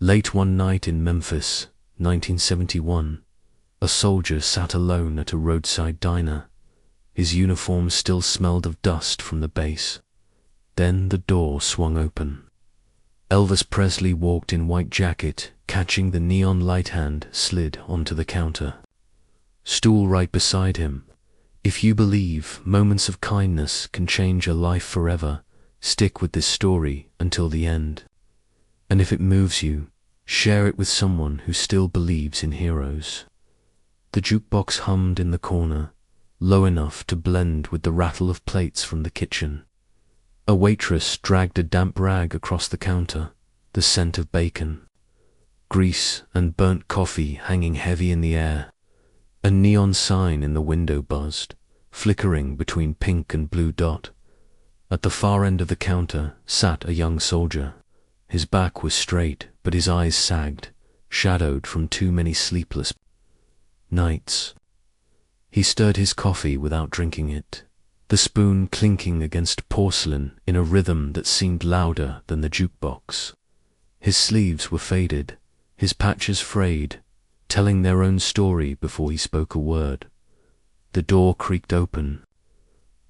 Late one night in Memphis, 1971, a soldier sat alone at a roadside diner. His uniform still smelled of dust from the base. Then the door swung open. Elvis Presley walked in white jacket, catching the neon light hand slid onto the counter. Stool right beside him. If you believe moments of kindness can change a life forever, stick with this story until the end. And if it moves you, share it with someone who still believes in heroes. The jukebox hummed in the corner, low enough to blend with the rattle of plates from the kitchen. A waitress dragged a damp rag across the counter, the scent of bacon, grease and burnt coffee hanging heavy in the air. A neon sign in the window buzzed, flickering between pink and blue dot. At the far end of the counter sat a young soldier. His back was straight, but his eyes sagged, shadowed from too many sleepless nights. He stirred his coffee without drinking it, the spoon clinking against porcelain in a rhythm that seemed louder than the jukebox. His sleeves were faded, his patches frayed, telling their own story before he spoke a word. The door creaked open.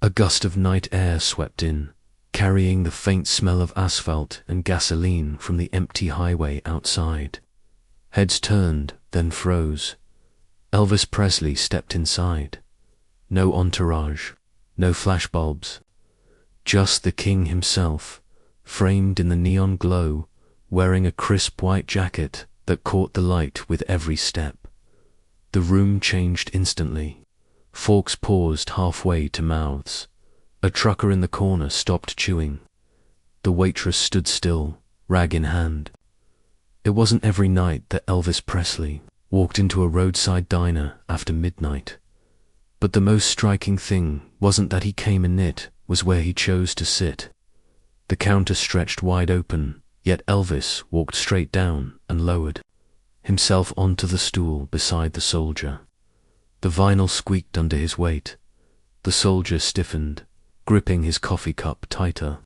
A gust of night air swept in, carrying the faint smell of asphalt and gasoline from the empty highway outside. Heads turned, then froze. Elvis Presley stepped inside. No entourage, no flashbulbs. Just the king himself, framed in the neon glow, wearing a crisp white jacket that caught the light with every step. The room changed instantly. Forks paused halfway to mouths. A trucker in the corner stopped chewing. The waitress stood still, rag in hand. It wasn't every night that Elvis Presley walked into a roadside diner after midnight. But the most striking thing wasn't that he came in it, was where he chose to sit. The counter stretched wide open, yet Elvis walked straight down and lowered himself onto the stool beside the soldier. The vinyl squeaked under his weight. The soldier stiffened, gripping his coffee cup tighter.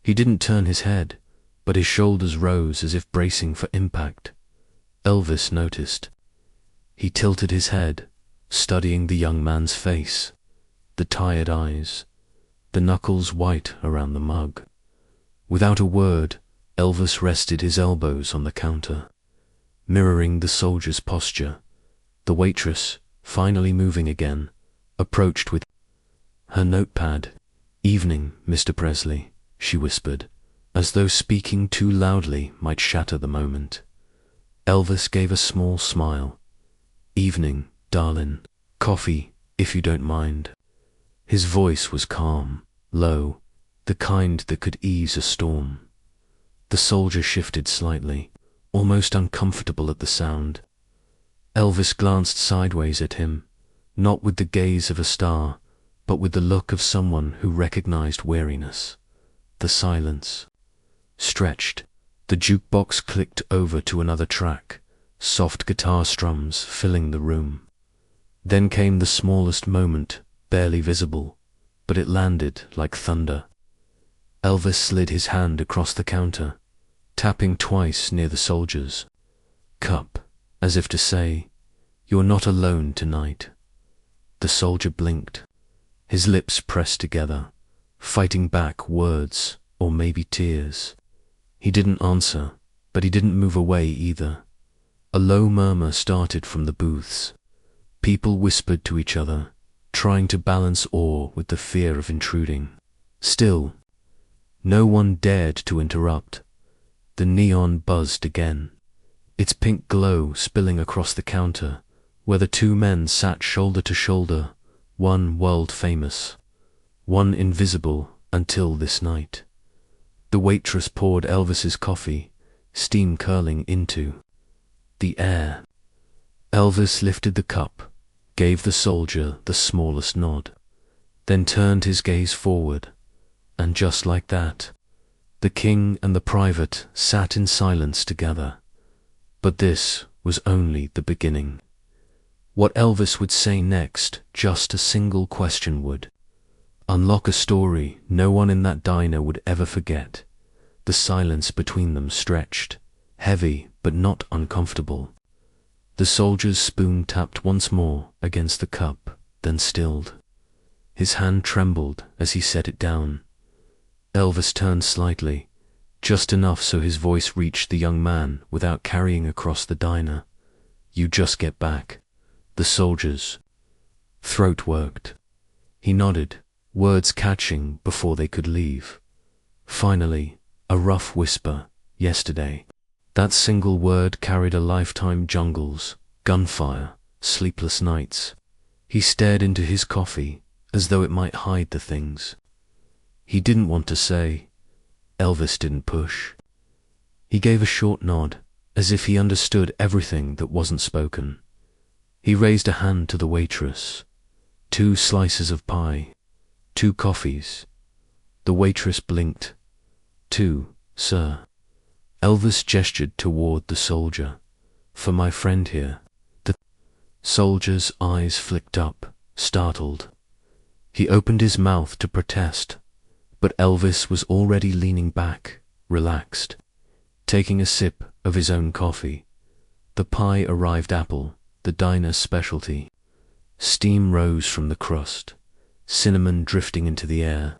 He didn't turn his head, but his shoulders rose as if bracing for impact. Elvis noticed. He tilted his head, studying the young man's face, the tired eyes, the knuckles white around the mug. Without a word, Elvis rested his elbows on the counter, mirroring the soldier's posture. The waitress, finally moving again, approached with her notepad. "Evening, Mr. Presley," she whispered, as though speaking too loudly might shatter the moment. Elvis gave a small smile. "Evening, darling. Coffee, if you don't mind." His voice was calm, low, the kind that could ease a storm. The soldier shifted slightly, almost uncomfortable at the sound. Elvis glanced sideways at him, not with the gaze of a star, but with the look of someone who recognized weariness. The silence stretched. The jukebox clicked over to another track, soft guitar strums filling the room. Then came the smallest moment, barely visible, but it landed like thunder. Elvis slid his hand across the counter, tapping twice near the soldier's cup, as if to say, "You're not alone tonight." The soldier blinked, his lips pressed together, fighting back words or maybe tears. He didn't answer, but he didn't move away either. A low murmur started from the booths. People whispered to each other, trying to balance awe with the fear of intruding. Still, no one dared to interrupt. The neon buzzed again, its pink glow spilling across the counter, where the two men sat shoulder to shoulder, one world-famous, one invisible until this night. The waitress poured Elvis's coffee, steam curling into the air. Elvis lifted the cup, gave the soldier the smallest nod, then turned his gaze forward, and just like that, the king and the private sat in silence together. But this was only the beginning. What Elvis would say next, just a single question would unlock a story no one in that diner would ever forget. The silence between them stretched, heavy but not uncomfortable. The soldier's spoon tapped once more against the cup, then stilled. His hand trembled as he set it down. Elvis turned slightly, just enough so his voice reached the young man without carrying across the diner. "You just get back." The soldier's throat worked. He nodded, words catching before they could leave. Finally, a rough whisper, "Yesterday." That single word carried a lifetime: jungles, gunfire, sleepless nights. He stared into his coffee as though it might hide the things he didn't want to say. Elvis didn't push. He gave a short nod, as if he understood everything that wasn't spoken. He raised a hand to the waitress. 2 slices of pie, 2 coffees. The waitress blinked. 2, sir." Elvis gestured toward the soldier. "For my friend here." The soldier's eyes flicked up, startled. He opened his mouth to protest, but Elvis was already leaning back, relaxed, taking a sip of his own coffee. The pie arrived apple, the diner's specialty. Steam rose from the crust, cinnamon drifting into the air.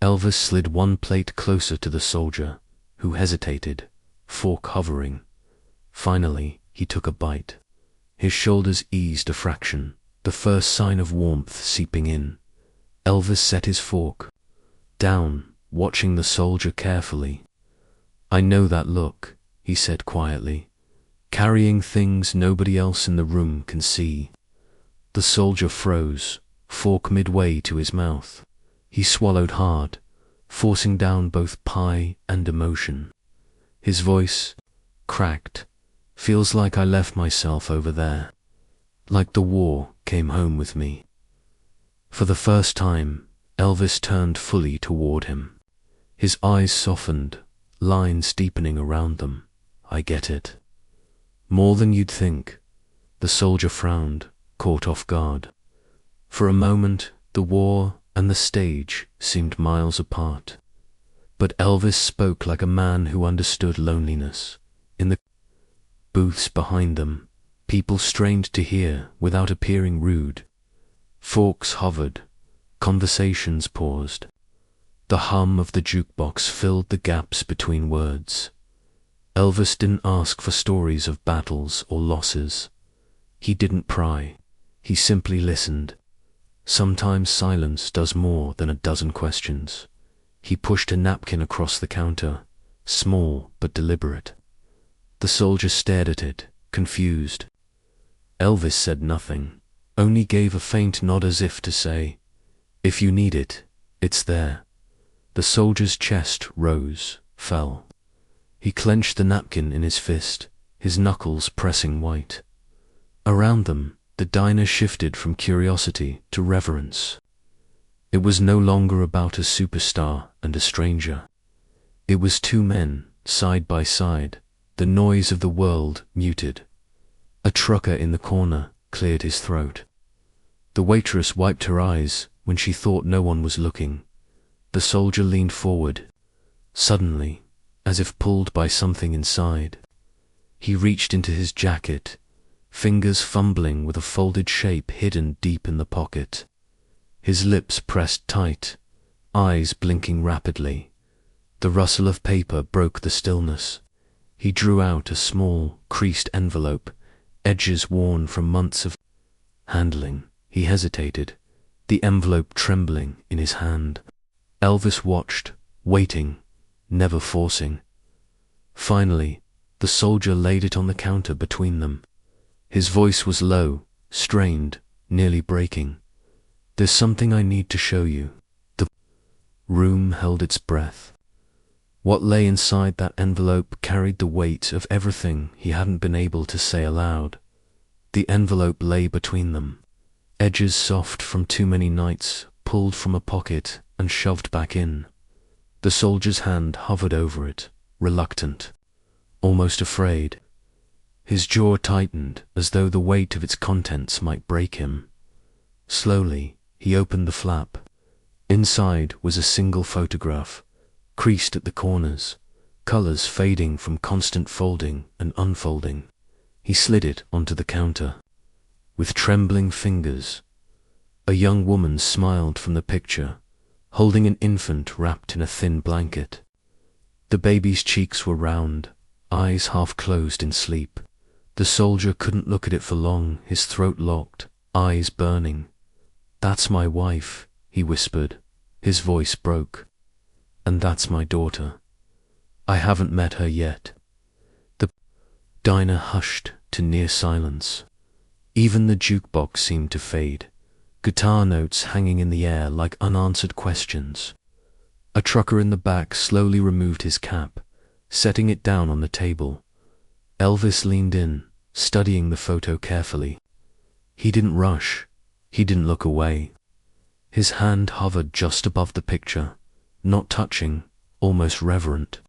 Elvis slid one plate closer to the soldier, who hesitated, fork hovering. Finally, he took a bite. His shoulders eased a fraction, the first sign of warmth seeping in. Elvis set his fork down, watching the soldier carefully. "I know that look," he said quietly, "carrying things nobody else in the room can see." The soldier froze, fork midway to his mouth. He swallowed hard, forcing down both pie and emotion. His voice cracked. "Feels like I left myself over there. Like the war came home with me." For the first time, Elvis turned fully toward him. His eyes softened, lines deepening around them. "I get it. More than you'd think." The soldier frowned, caught off guard. For a moment, the war and the stage seemed miles apart. But Elvis spoke like a man who understood loneliness. In the booths behind them, people strained to hear without appearing rude. Forks hovered, conversations paused. The hum of the jukebox filled the gaps between words. Elvis didn't ask for stories of battles or losses. He didn't pry. He simply listened. Sometimes silence does more than a dozen questions. He pushed a napkin across the counter, small but deliberate. The soldier stared at it, confused. Elvis said nothing, only gave a faint nod as if to say, "If you need it, it's there." The soldier's chest rose, fell. He clenched the napkin in his fist, his knuckles pressing white. Around them, the diner shifted from curiosity to reverence. It was no longer about a superstar and a stranger. It was 2 men, side by side, the noise of the world muted. A trucker in the corner cleared his throat. The waitress wiped her eyes when she thought no one was looking. The soldier leaned forward. Suddenly, as if pulled by something inside, he reached into his jacket, fingers fumbling with a folded shape hidden deep in the pocket. His lips pressed tight, eyes blinking rapidly. The rustle of paper broke the stillness. He drew out a small, creased envelope, edges worn from months of handling. He hesitated, the envelope trembling in his hand. Elvis watched, waiting, never forcing. Finally, the soldier laid it on the counter between them. His voice was low, strained, nearly breaking. "There's something I need to show you." The room held its breath. What lay inside that envelope carried the weight of everything he hadn't been able to say aloud. The envelope lay between them, edges soft from too many nights, pulled from a pocket and shoved back in. The soldier's hand hovered over it, reluctant, almost afraid. His jaw tightened as though the weight of its contents might break him. Slowly, he opened the flap. Inside was a single photograph, creased at the corners, colors fading from constant folding and unfolding. He slid it onto the counter. With trembling fingers, a young woman smiled from the picture, holding an infant wrapped in a thin blanket. The baby's cheeks were round, eyes half closed in sleep. The soldier couldn't look at it for long, his throat locked, eyes burning. "That's my wife," he whispered. His voice broke. "And that's my daughter. I haven't met her yet." The diner hushed to near silence. Even the jukebox seemed to fade, guitar notes hanging in the air like unanswered questions. A trucker in the back slowly removed his cap, setting it down on the table. Elvis leaned in, studying the photo carefully. He didn't rush. He didn't look away. His hand hovered just above the picture, not touching, almost reverent.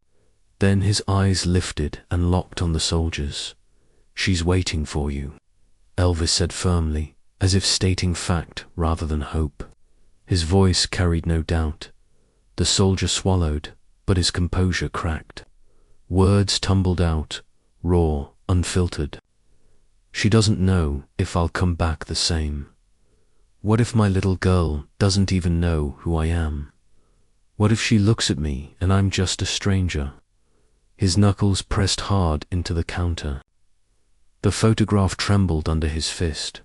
Then his eyes lifted and locked on the soldier's. "She's waiting for you," Elvis said firmly, as if stating fact rather than hope. His voice carried no doubt. The soldier swallowed, but his composure cracked. Words tumbled out, raw, unfiltered. "She doesn't know if I'll come back the same. What if my little girl doesn't even know who I am? What if she looks at me and I'm just a stranger?" His knuckles pressed hard into the counter. The photograph trembled under his fist.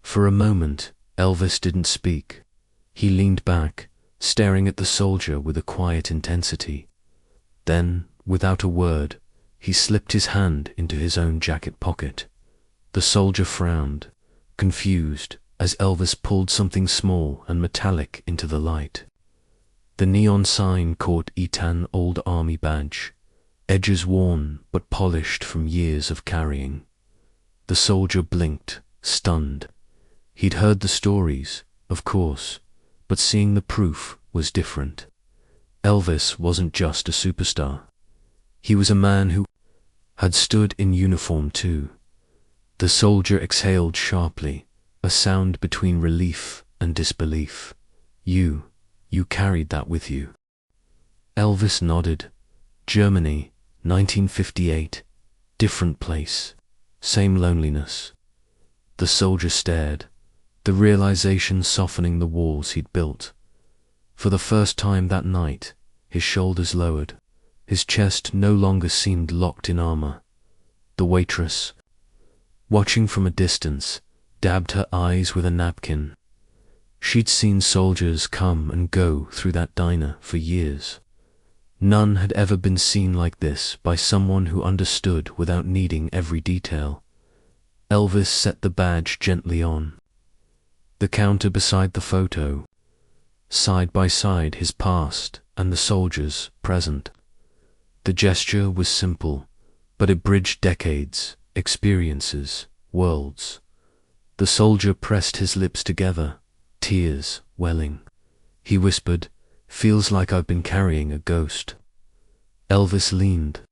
For a moment, Elvis didn't speak. He leaned back, staring at the soldier with a quiet intensity. Then, without a word, he slipped his hand into his own jacket pocket. The soldier frowned, confused, as Elvis pulled something small and metallic into the light. The neon sign caught Etan Old Army badge, edges worn but polished from years of carrying. The soldier blinked, stunned. He'd heard the stories, of course, but seeing the proof was different. Elvis wasn't just a superstar. He was a man who had stood in uniform too. The soldier exhaled sharply, a sound between relief and disbelief. You carried that with you." Elvis nodded. "Germany, 1958. Different place. Same loneliness." The soldier stared, the realization softening the walls he'd built. For the first time that night, his shoulders lowered. His chest no longer seemed locked in armor. The waitress, watching from a distance, dabbed her eyes with a napkin. She'd seen soldiers come and go through that diner for years. None had ever been seen like this by someone who understood without needing every detail. Elvis set the badge gently on. The counter beside the photo, side by side his past and the soldier's present. The gesture was simple, but it bridged decades, experiences, worlds. The soldier pressed his lips together, tears welling. He whispered, "Feels like I've been carrying a ghost." Elvis leaned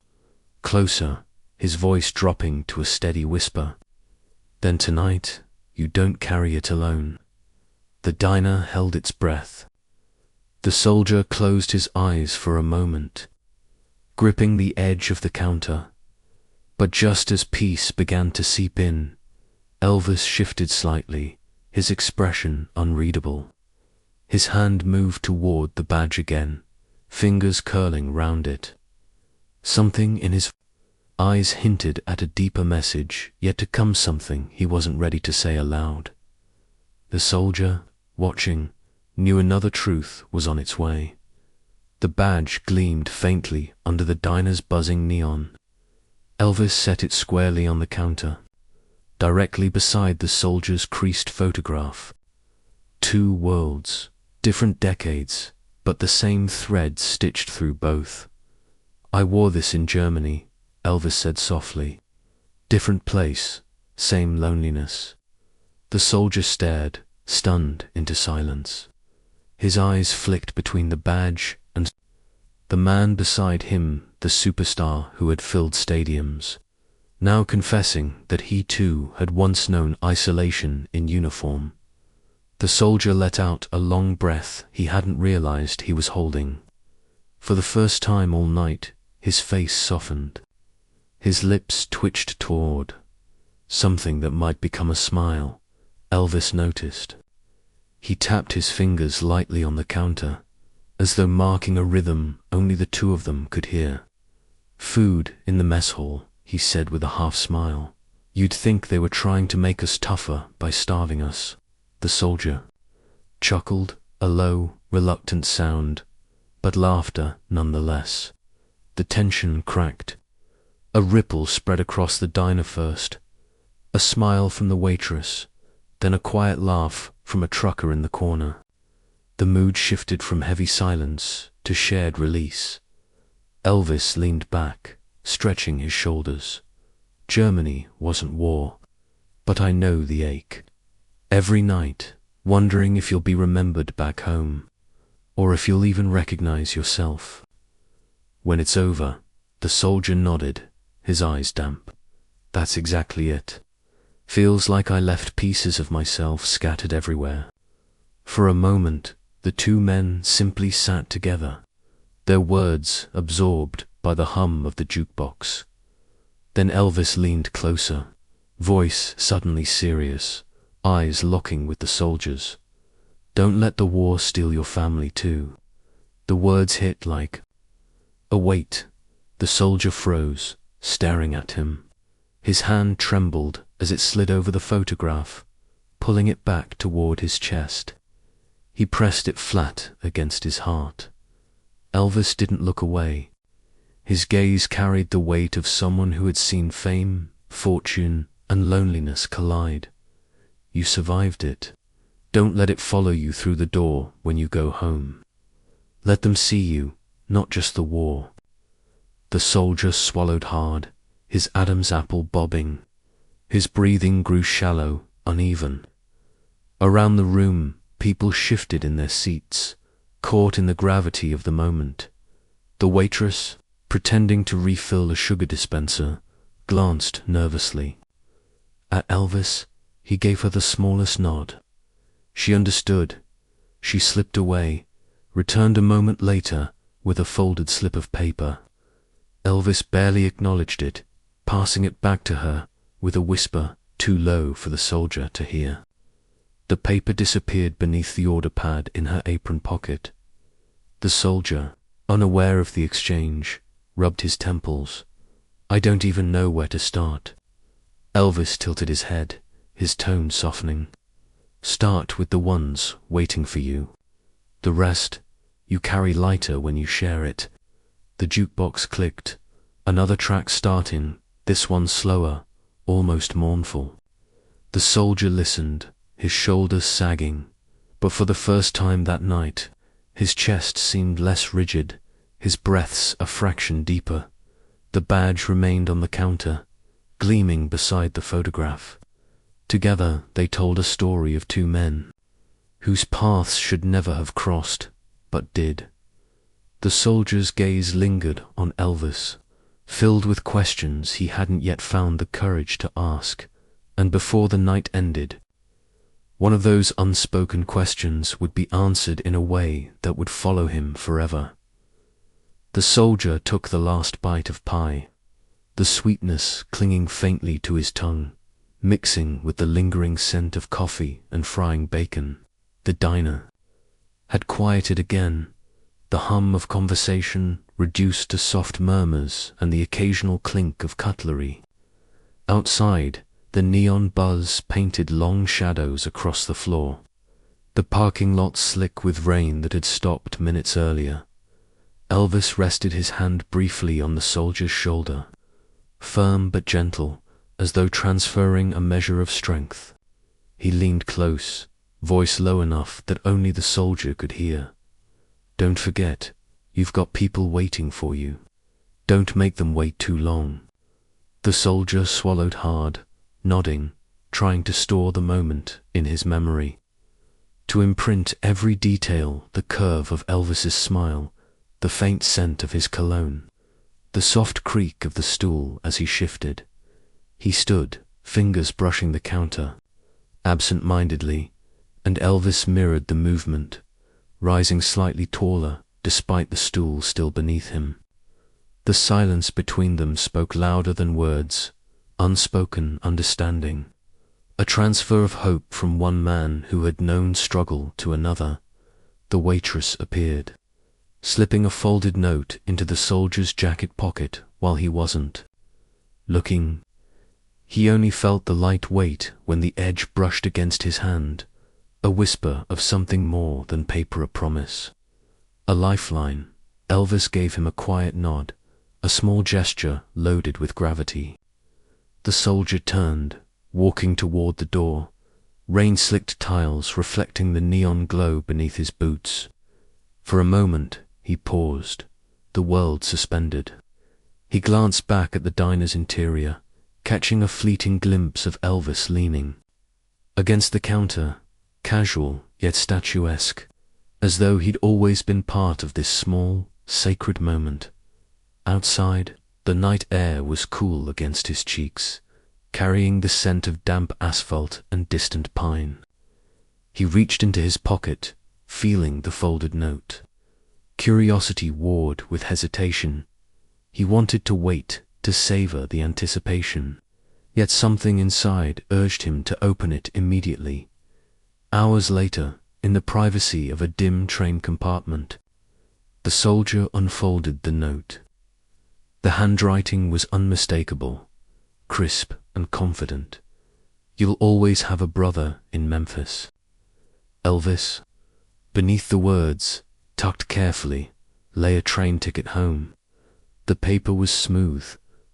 closer, his voice dropping to a steady whisper. "Then tonight, you don't carry it alone." The diner held its breath. The soldier closed his eyes for a moment, gripping the edge of the counter. But just as peace began to seep in, Elvis shifted slightly, his expression unreadable. His hand moved toward the badge again, fingers curling round it. Something in his eyes hinted at a deeper message, yet to come something he wasn't ready to say aloud. The soldier, watching, knew another truth was on its way. The badge gleamed faintly under the diner's buzzing neon. Elvis set it squarely on the counter, directly beside the soldier's creased photograph. Two worlds, different decades, but the same thread stitched through both. "I wore this in Germany," Elvis said softly. "Different place, same loneliness." The soldier stared, stunned into silence. His eyes flicked between the badge and the man beside him, the superstar who had filled stadiums, now confessing that he too had once known isolation in uniform. The soldier let out a long breath he hadn't realized he was holding. For the first time all night, His face softened. His lips twitched toward something that might become a smile. Elvis noticed. He tapped his fingers lightly on the counter, as though marking a rhythm only the two of them could hear. "Food in the mess hall," he said with a half smile. "You'd think they were trying to make us tougher by starving us." The soldier chuckled, a low, reluctant sound, but laughter nonetheless. The tension cracked. A ripple spread across the diner first, a smile from the waitress, then a quiet laugh from a trucker in the corner. The mood shifted from heavy silence to shared release. Elvis leaned back, stretching his shoulders. "Germany wasn't war, but I know the ache. Every night, wondering if you'll be remembered back home, or if you'll even recognize yourself. When it's over," the soldier nodded, his eyes damp. "That's exactly it. Feels like I left pieces of myself scattered everywhere." For a moment, the two men simply sat together, their words absorbed by the hum of the jukebox. Then Elvis leaned closer, voice suddenly serious, eyes locking with the soldier's. "Don't let the war steal your family too." The words hit like a weight. The soldier froze, staring at him. His hand trembled as it slid over the photograph, pulling it back toward his chest. He pressed it flat against his heart. Elvis didn't look away. His gaze carried the weight of someone who had seen fame, fortune, and loneliness collide. "You survived it. Don't let it follow you through the door when you go home. Let them see you, not just the war." The soldier swallowed hard, his Adam's apple bobbing. His breathing grew shallow, uneven. Around the room, people shifted in their seats, caught in the gravity of the moment. The waitress, pretending to refill a sugar dispenser, glanced nervously. At Elvis, he gave her the smallest nod. She understood. She slipped away, returned a moment later with a folded slip of paper. Elvis barely acknowledged it, passing it back to her with a whisper too low for the soldier to hear. The paper disappeared beneath the order pad in her apron pocket. The soldier, unaware of the exchange, rubbed his temples. "I don't even know where to start." Elvis tilted his head, his tone softening. "Start with the ones waiting for you. The rest, you carry lighter when you share it." The jukebox clicked, another track starting, this one slower, almost mournful. The soldier listened, his shoulders sagging, but for the first time that night, his chest seemed less rigid, his breaths a fraction deeper. The badge remained on the counter, gleaming beside the photograph. Together they told a story of two men, whose paths should never have crossed, but did. The soldier's gaze lingered on Elvis, filled with questions he hadn't yet found the courage to ask, and before the night ended, one of those unspoken questions would be answered in a way that would follow him forever. The soldier took the last bite of pie, the sweetness clinging faintly to his tongue, mixing with the lingering scent of coffee and frying bacon. The diner had quieted again, the hum of conversation reduced to soft murmurs and the occasional clink of cutlery. Outside, the neon buzz painted long shadows across the floor, the parking lot slick with rain that had stopped minutes earlier. Elvis rested his hand briefly on the soldier's shoulder, firm but gentle, as though transferring a measure of strength. He leaned close, voice low enough that only the soldier could hear. "Don't forget, you've got people waiting for you. Don't make them wait too long." The soldier swallowed hard, nodding, trying to store the moment in his memory. To imprint every detail, the curve of Elvis's smile, the faint scent of his cologne, the soft creak of the stool as he shifted. He stood, fingers brushing the counter, absent-mindedly, and Elvis mirrored the movement, rising slightly taller despite the stool still beneath him. The silence between them spoke louder than words, unspoken understanding. A transfer of hope from one man who had known struggle to another. The waitress appeared, slipping a folded note into the soldier's jacket pocket while he wasn't looking. He only felt the light weight when the edge brushed against his hand, a whisper of something more than paper, a promise. A lifeline. Elvis gave him a quiet nod, a small gesture loaded with gravity. The soldier turned, walking toward the door, rain-slicked tiles reflecting the neon glow beneath his boots. For a moment, he paused, the world suspended. He glanced back at the diner's interior, catching a fleeting glimpse of Elvis leaning against the counter, casual yet statuesque, as though he'd always been part of this small, sacred moment. Outside, the night air was cool against his cheeks, carrying the scent of damp asphalt and distant pine. He reached into his pocket, feeling the folded note. Curiosity warred with hesitation. He wanted to wait, to savor the anticipation, yet something inside urged him to open it immediately. Hours later, in the privacy of a dim train compartment, the soldier unfolded the note. The handwriting was unmistakable, crisp and confident. "You'll always have a brother in Memphis. Elvis." Beneath the words, tucked carefully, lay a train ticket home. The paper was smooth,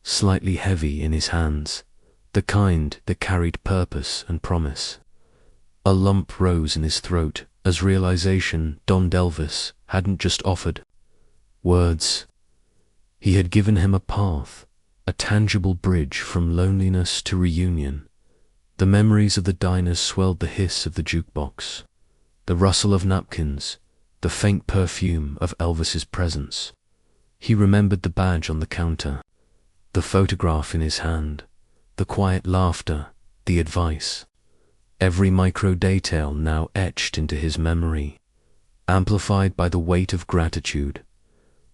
slightly heavy in his hands, the kind that carried purpose and promise. A lump rose in his throat as realization dawned. Elvis hadn't just offered words. He had given him a path, a tangible bridge from loneliness to reunion. The memories of the diner swelled the hiss of the jukebox, the rustle of napkins, the faint perfume of Elvis's presence. He remembered the badge on the counter, the photograph in his hand, the quiet laughter, the advice. Every micro-detail now etched into his memory, amplified by the weight of gratitude.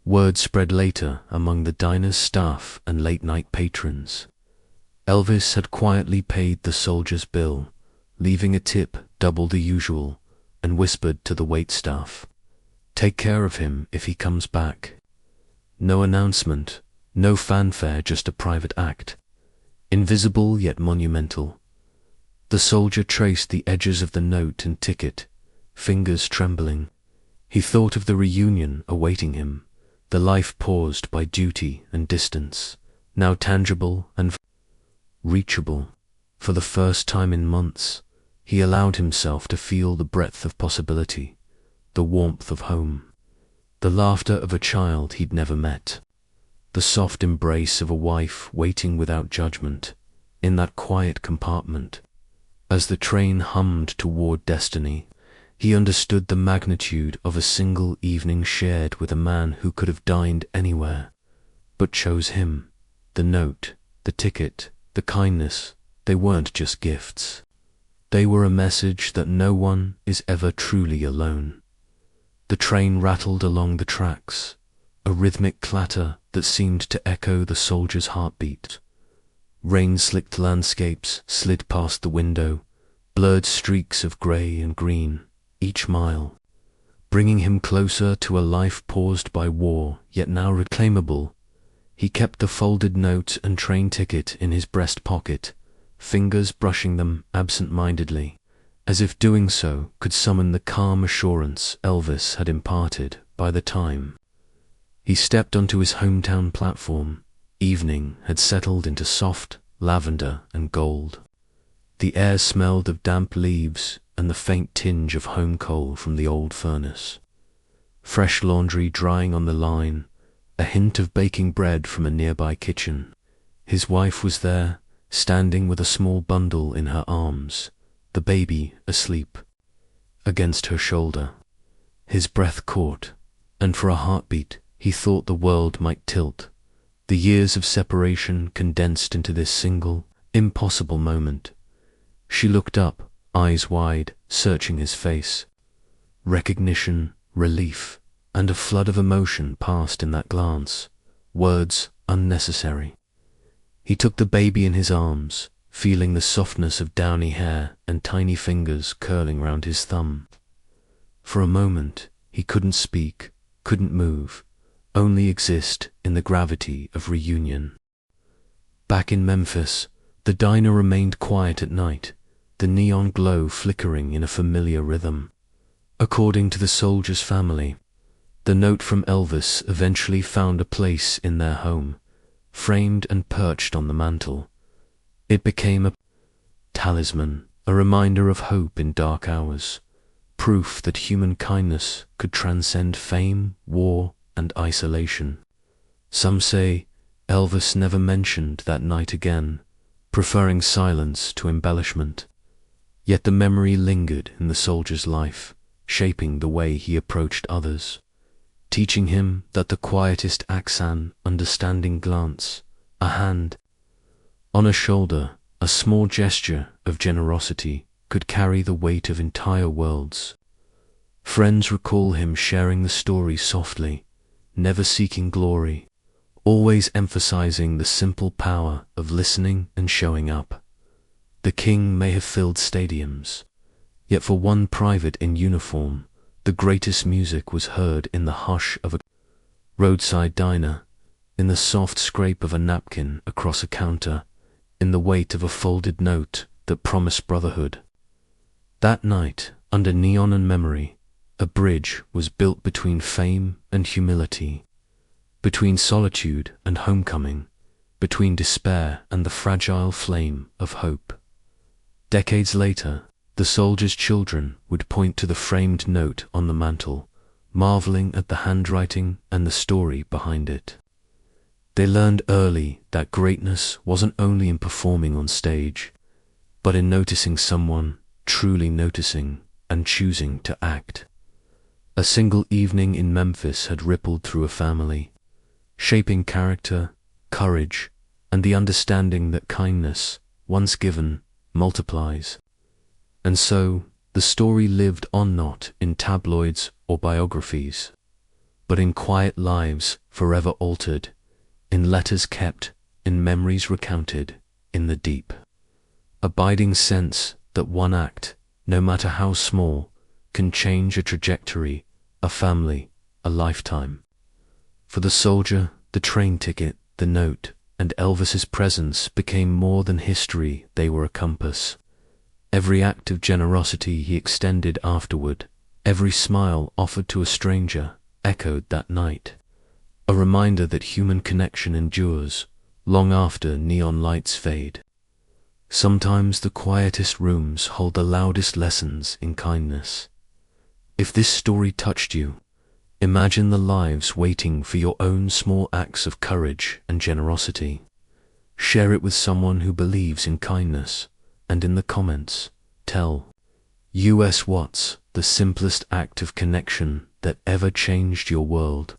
Word spread later among the diner's staff and late-night patrons. Elvis had quietly paid the soldier's bill, leaving a tip double the usual, and whispered to the waitstaff, "Take care of him if he comes back." No announcement, no fanfare, just a private act, invisible yet monumental. The soldier traced the edges of the note and ticket, fingers trembling. He thought of the reunion awaiting him, the life paused by duty and distance, now tangible and reachable. For the first time in months, he allowed himself to feel the breadth of possibility, the warmth of home, the laughter of a child he'd never met, the soft embrace of a wife waiting without judgment in that quiet compartment. As the train hummed toward destiny, he understood the magnitude of a single evening shared with a man who could have dined anywhere, but chose him. The note, the ticket, the kindness, they weren't just gifts. They were a message that no one is ever truly alone. The train rattled along the tracks, a rhythmic clatter that seemed to echo the soldier's heartbeat. Rain-slicked landscapes slid past the window, blurred streaks of grey and green, each mile, bringing him closer to a life paused by war, yet now reclaimable. He kept the folded note and train ticket in his breast pocket, fingers brushing them absent-mindedly, as if doing so could summon the calm assurance Elvis had imparted. By the time he stepped onto his hometown platform, evening had settled into soft lavender and gold. The air smelled of damp leaves and the faint tinge of home coal from the old furnace. Fresh laundry drying on the line, a hint of baking bread from a nearby kitchen. His wife was there, standing with a small bundle in her arms, the baby asleep against her shoulder. His breath caught, and for a heartbeat he thought the world might tilt. The years of separation condensed into this single, impossible moment. She looked up, eyes wide, searching his face. Recognition, relief, and a flood of emotion passed in that glance. words unnecessary. He took the baby in his arms, feeling the softness of downy hair and tiny fingers curling round his thumb. For a moment, he couldn't speak, couldn't move, only exist in the gravity of reunion. Back in Memphis, the diner remained quiet at night, the neon glow flickering in a familiar rhythm. According to the soldier's family, the note from Elvis eventually found a place in their home, framed and perched on the mantel. It became a talisman, a reminder of hope in dark hours, proof that human kindness could transcend fame, war, and isolation. Some say Elvis never mentioned that night again, preferring silence to embellishment. Yet the memory lingered in the soldier's life, shaping the way he approached others, teaching him that the quietest accent, understanding glance, a hand on a shoulder, a small gesture of generosity could carry the weight of entire worlds. Friends recall him sharing the story softly, never seeking glory, always emphasizing the simple power of listening and showing up. The king may have filled stadiums, yet for one private in uniform, the greatest music was heard in the hush of a roadside diner, in the soft scrape of a napkin across a counter, in the weight of a folded note that promised brotherhood. That night, under neon and memory, a bridge was built between fame and humility, between solitude and homecoming, between despair and the fragile flame of hope. Decades later, the soldier's children would point to the framed note on the mantel, marveling at the handwriting and the story behind it. They learned early that greatness wasn't only in performing on stage, but in noticing someone, truly noticing, and choosing to act. A single evening in Memphis had rippled through a family, shaping character, courage, and the understanding that kindness, once given, multiplies. And so, the story lived on, not in tabloids or biographies, but in quiet lives forever altered, in letters kept, in memories recounted, in the deep, abiding sense that one act, no matter how small, can change a trajectory, a family, a lifetime. For the soldier, the train ticket, the note, and Elvis's presence became more than history, they were a compass. Every act of generosity he extended afterward, every smile offered to a stranger, echoed that night. A reminder that human connection endures, long after neon lights fade. Sometimes the quietest rooms hold the loudest lessons in kindness. If this story touched you, imagine the lives waiting for your own small acts of courage and generosity. Share it with someone who believes in kindness, and in the comments, tell us what's the simplest act of connection that ever changed your world.